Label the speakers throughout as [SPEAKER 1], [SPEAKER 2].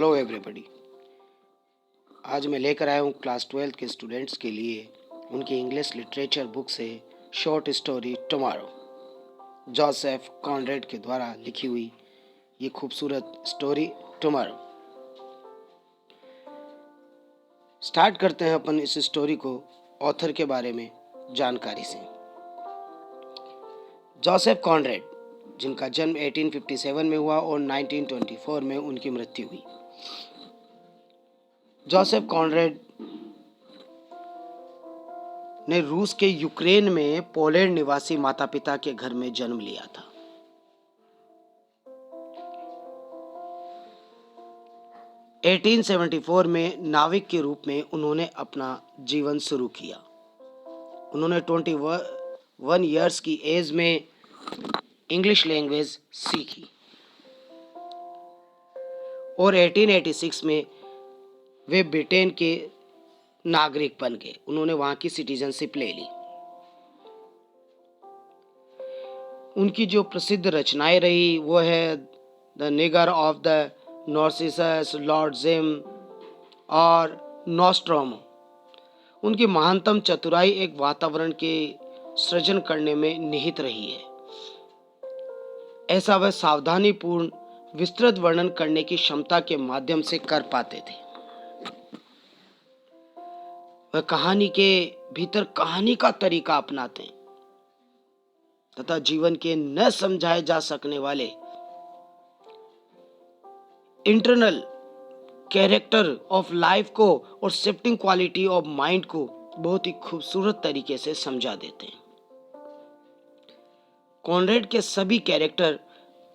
[SPEAKER 1] Hello everybody. आज मैं लेकर आया हूँ क्लास 12 के स्टूडेंट्स के लिए उनकी इंग्लिश लिटरेचर बुक से short story tomorrow, Joseph Conrad के द्वारा लिखी हुई ये खूबसूरत स्टोरी टुमारो। स्टार्ट करते हैं अपन इस स्टोरी को ऑथर के बारे में जानकारी से। जोसेफ कॉनरेड, जिनका जन्म 1857 में हुआ और 1924 में उनकी मृत्यु हुई। जोसेफ कॉनरेड ने रूस के यूक्रेन में पोलैंड निवासी माता पिता के घर में जन्म लिया था। एटीन 1874 में नाविक के रूप में उन्होंने अपना जीवन शुरू किया। उन्होंने 21 इयर्स की एज में इंग्लिश लैंग्वेज सीखी और 1886 में वे ब्रिटेन के नागरिक बन गए। उन्होंने वहां की सिटीजनशिप ले ली। उनकी जो प्रसिद्ध रचनाएं रही वो है the Nigger of the Narcissus, Lord Jim और नॉस्ट्रोमो। उनकी महानतम चतुराई एक वातावरण के सृजन करने में निहित रही है। ऐसा वह सावधानीपूर्ण विस्तृत वर्णन करने की क्षमता के माध्यम से कर पाते थे। वह कहानी के भीतर कहानी का तरीका अपनाते हैं तथा जीवन के न समझाए जा सकने वाले इंटरनल कैरेक्टर ऑफ लाइफ को और शिफ्टिंग क्वालिटी ऑफ माइंड को बहुत ही खूबसूरत तरीके से समझा देते हैं। कॉनरेड के सभी कैरेक्टर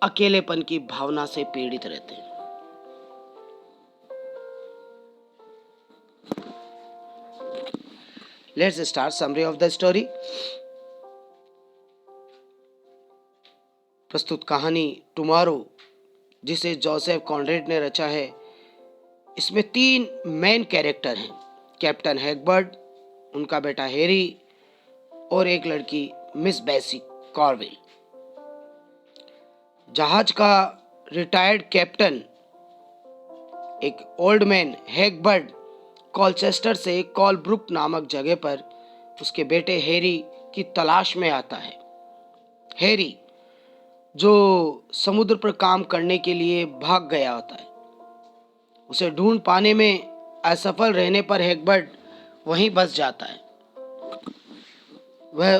[SPEAKER 1] अकेलेपन की भावना से पीड़ित रहते हैं। Let's start summary of the story. प्रस्तुत कहानी टुमारो, जिसे जोसेफ कॉनरेड ने रचा है, इसमें 3 मेन कैरेक्टर हैं। कैप्टन हैगबर्ट, उनका बेटा हैरी और एक लड़की मिस बेसी कॉर्विल। जहाज का रिटायर्ड कैप्टन, एक ओल्ड मैन हैगबर्ट, कॉलचेस्टर से कॉलब्रुक नामक जगह पर उसके बेटे हैरी की तलाश में आता है। हैरी, जो समुद्र पर काम करने के लिए भाग गया होता है, उसे ढूंढ पाने में असफल रहने पर हैगबर्ट वहीं बस जाता है। वह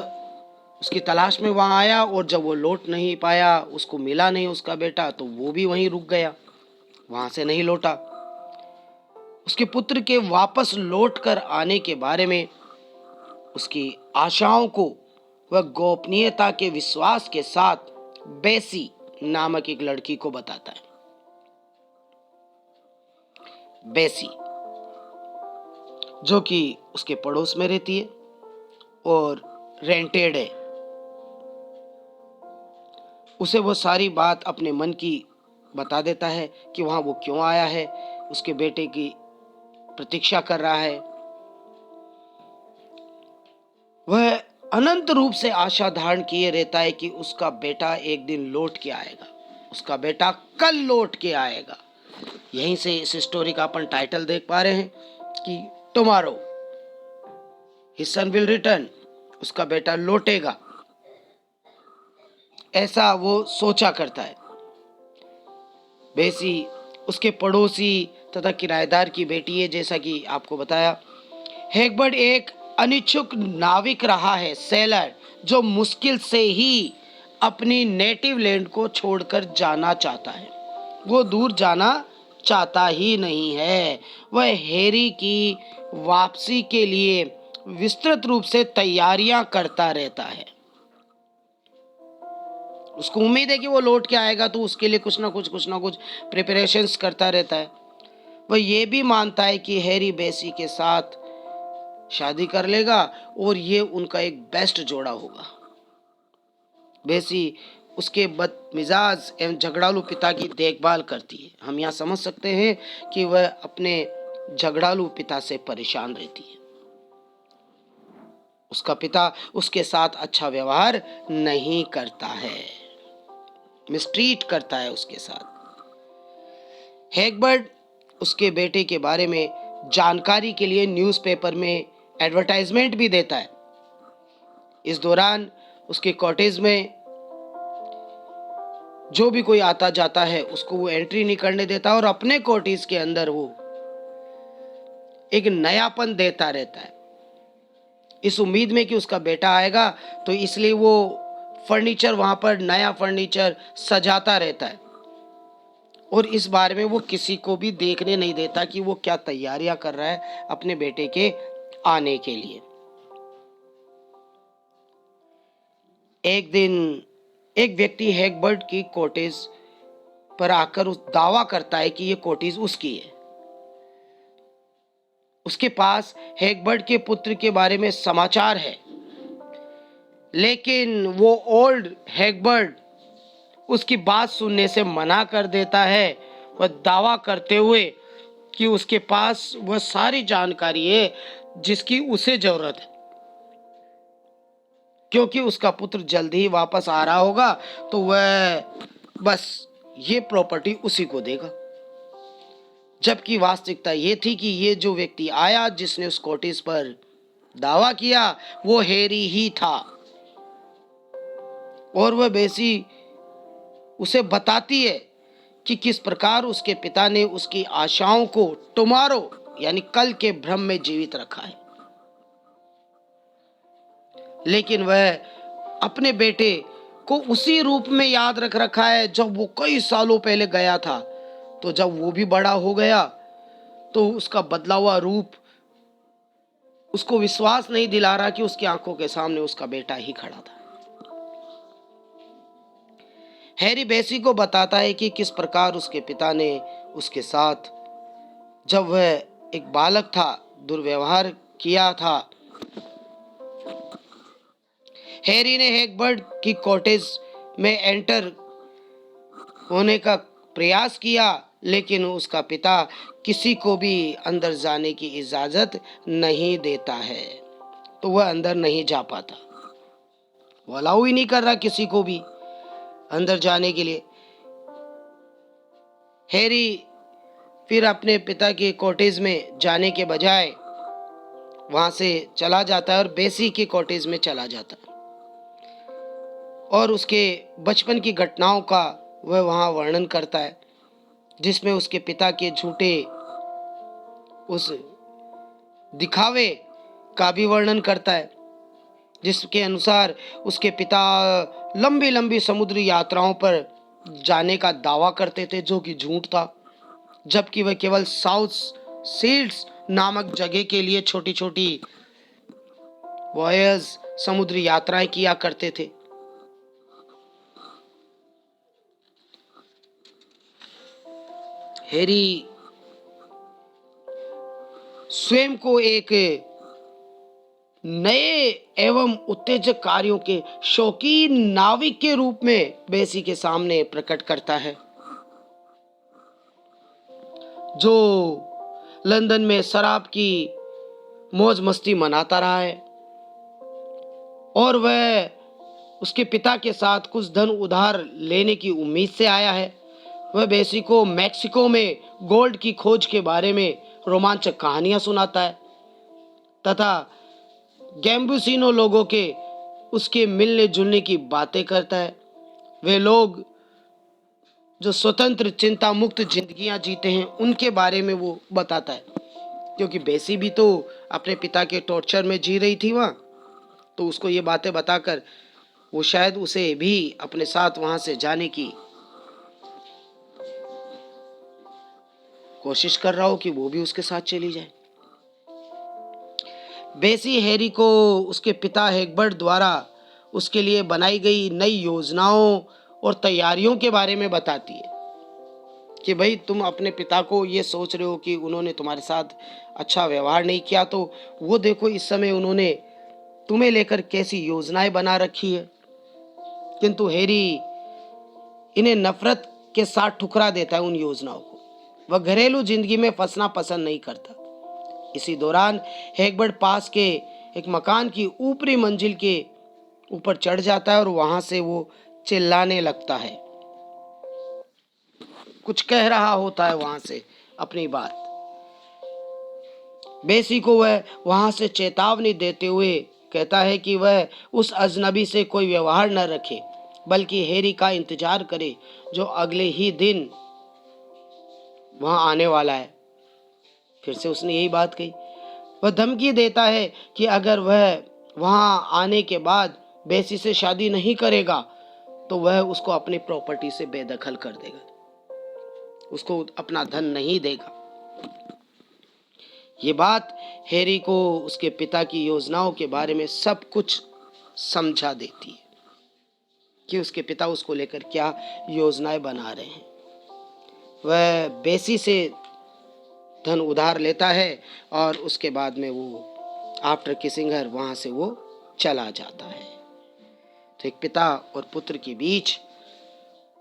[SPEAKER 1] उसकी तलाश में वहां आया और जब वो लौट नहीं पाया, उसको मिला नहीं उसका बेटा, तो वो भी वहीं रुक गया, वहां से नहीं लौटा। उसके पुत्र के वापस लौट कर आने के बारे में उसकी आशाओं को वह गोपनीयता के विश्वास के साथ बेसी नामक एक लड़की को बताता है। बेसी, जो कि उसके पड़ोस में रहती है और रेंटेड है, उसे वो सारी बात अपने मन की बता देता है कि वहां वो क्यों आया है, उसके बेटे की प्रतीक्षा कर रहा है। वह अनंत रूप से आशा धारण किए रहता है कि उसका बेटा एक दिन लौट के आएगा, उसका बेटा कल लौट के आएगा। यहीं से इस स्टोरी का अपन टाइटल देख पा रहे हैं कि tomorrow his son will return, उसका बेटा लौटेगा, ऐसा वो सोचा करता है। बेसी उसके पड़ोसी तथा किराएदार की बेटी है। जैसा कि आपको बताया, हैगबर्ट एक अनिच्छुक नाविक रहा है, सेलर, जो मुश्किल से ही अपनी नेटिव लैंड को छोड़कर जाना चाहता है। वो दूर जाना चाहता ही नहीं है। वह हैरी की वापसी के लिए विस्तृत रूप से तैयारियां करता रहता है। उसको उम्मीद है कि वो लौट के आएगा, तो उसके लिए कुछ ना कुछ प्रिपरेशंस करता रहता है। वह ये भी मानता है कि हैरी बेसी के साथ शादी कर लेगा और ये उनका एक बेस्ट जोड़ा होगा। बेसी उसके बदमिजाज एवं झगड़ालू पिता की देखभाल करती है। हम यहाँ समझ सकते हैं कि वह अपने झगड़ालू पिता से परेशान रहती है। उसका पिता उसके साथ अच्छा व्यवहार नहीं करता है, मिसट्रीट करता है उसके साथ। हैगबर्ट उसके बेटे के बारे में जानकारी के लिए न्यूज़पेपर में एडवर्टाइजमेंट भी देता है। इस दौरान उसके कॉटेज में जो भी कोई आता जाता है उसको वो एंट्री नहीं करने देता और अपने कॉटेज के अंदर वो एक नयापन देता रहता है, इस उम्मीद में कि उसका बेटा आएगा, तो इसलिए वो फर्नीचर वहां पर नया फर्नीचर सजाता रहता है और इस बारे में वो किसी को भी देखने नहीं देता कि वो क्या तैयारियां कर रहा है अपने बेटे के आने के लिए। एक दिन एक व्यक्ति हैगबर्ट की कॉटेज पर आकर उस दावा करता है कि ये कॉटेज उसकी है। उसके पास हैगबर्ट के पुत्र के बारे में समाचार है, लेकिन वो ओल्ड हैगबर्ट उसकी बात सुनने से मना कर देता है, वह दावा करते हुए कि उसके पास वह सारी जानकारी है जिसकी उसे जरूरत है, क्योंकि उसका पुत्र जल्दी ही वापस आ रहा होगा, तो वह बस ये प्रॉपर्टी उसी को देगा। जबकि वास्तविकता ये थी कि ये जो व्यक्ति आया जिसने उस कॉटेज पर दावा किया वो हैरी ही था और वह बेसी उसे बताती है कि किस प्रकार उसके पिता ने उसकी आशाओं को टुमारो यानी कल के भ्रम में जीवित रखा है, लेकिन वह अपने बेटे को उसी रूप में याद रख रखा है जब वो कई सालों पहले गया था। तो जब वो भी बड़ा हो गया तो उसका बदला हुआ रूप उसको विश्वास नहीं दिला रहा कि उसकी आंखों के सामने उसका बेटा ही खड़ा था। हैरी बेसी को बताता है कि किस प्रकार उसके पिता ने उसके साथ जब वह एक बालक था दुर्व्यवहार किया था। हैरी ने हैगबर्ट की कॉटेज में एंटर होने का प्रयास किया, लेकिन उसका पिता किसी को भी अंदर जाने की इजाजत नहीं देता है, तो वह अंदर नहीं जा पाता। वो अलाउ ही नहीं कर रहा किसी को भी अंदर जाने के लिए। हैरी फिर अपने पिता के कॉटेज में जाने के बजाय वहां से चला जाता है और बेसी के कॉटेज में चला जाता है और उसके बचपन की घटनाओं का वह वहां वर्णन करता है, जिसमें उसके पिता के झूठे उस दिखावे का भी वर्णन करता है, जिसके अनुसार उसके पिता लंबी लंबी समुद्री यात्राओं पर जाने का दावा करते थे जो कि झूठ था, जबकि वह केवल साउथ सीड्स नामक जगह के लिए छोटी छोटी वॉयज समुद्री यात्राएं किया करते थे। हैरी स्वयं को एक नए एवं उत्तेजक कार्यों के शौकीन नाविक के रूप में बेसी के सामने प्रकट करता है, जो लंदन में शराब की मौज मस्ती मनाता रहा है और वह उसके पिता के साथ कुछ धन उधार लेने की उम्मीद से आया है। वह बेसी को मैक्सिको में गोल्ड की खोज के बारे में रोमांचक कहानियां सुनाता है तथा गैम्बुसिनो लोगों के उसके मिलने जुलने की बातें करता है। वे लोग जो स्वतंत्र चिंता मुक्त जिंदगियां जीते हैं उनके बारे में वो बताता है, क्योंकि बेसी भी तो अपने पिता के टॉर्चर में जी रही थी वहाँ, तो उसको ये बातें बताकर वो शायद उसे भी अपने साथ वहाँ से जाने की कोशिश कर रहा हो कि वो भी उसके साथ चली जाए। बेसी हैरी को उसके पिता हैगबर्ट द्वारा उसके लिए बनाई गई नई योजनाओं और तैयारियों के बारे में बताती है कि भाई तुम अपने पिता को ये सोच रहे हो कि उन्होंने तुम्हारे साथ अच्छा व्यवहार नहीं किया, तो वो देखो इस समय उन्होंने तुम्हें लेकर कैसी योजनाएं बना रखी है। किंतु हैरी इन्हें नफरत के साथ ठुकरा देता है उन योजनाओं को। वह घरेलू जिंदगी में फंसना पसंद नहीं करता। इसी दौरान हैगबर्ट पास के एक मकान की ऊपरी मंजिल के ऊपर चढ़ जाता है और वहां से वो चिल्लाने लगता है, कुछ कह रहा होता है वहां से अपनी बात। बेसी को वह वहां से चेतावनी देते हुए कहता है कि वह उस अजनबी से कोई व्यवहार न रखे, बल्कि हैरी का इंतजार करे जो अगले ही दिन वहां आने वाला है। फिर से उसने यही बात कही। वह धमकी देता है कि अगर वह वहां आने के बाद बेसी से शादी नहीं करेगा तो वह उसको अपनी प्रॉपर्टी से बेदखल कर देगा, उसको अपना धन नहीं देगा। ये बात हैरी को उसके पिता की योजनाओं के बारे में सब कुछ समझा देती है कि उसके पिता उसको लेकर क्या योजनाएं बना रहे हैं। वह बेसी से धन उधार लेता है और उसके बाद में वो आफ्टर किसिंग हर वहां से वो चला जाता है। तो एक पिता और पुत्र के बीच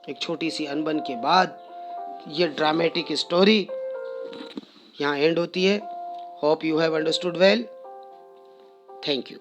[SPEAKER 1] एक छोटी सी अनबन के बाद ये ड्रामेटिक स्टोरी यहाँ एंड होती है। Hope you have understood well. Thank you.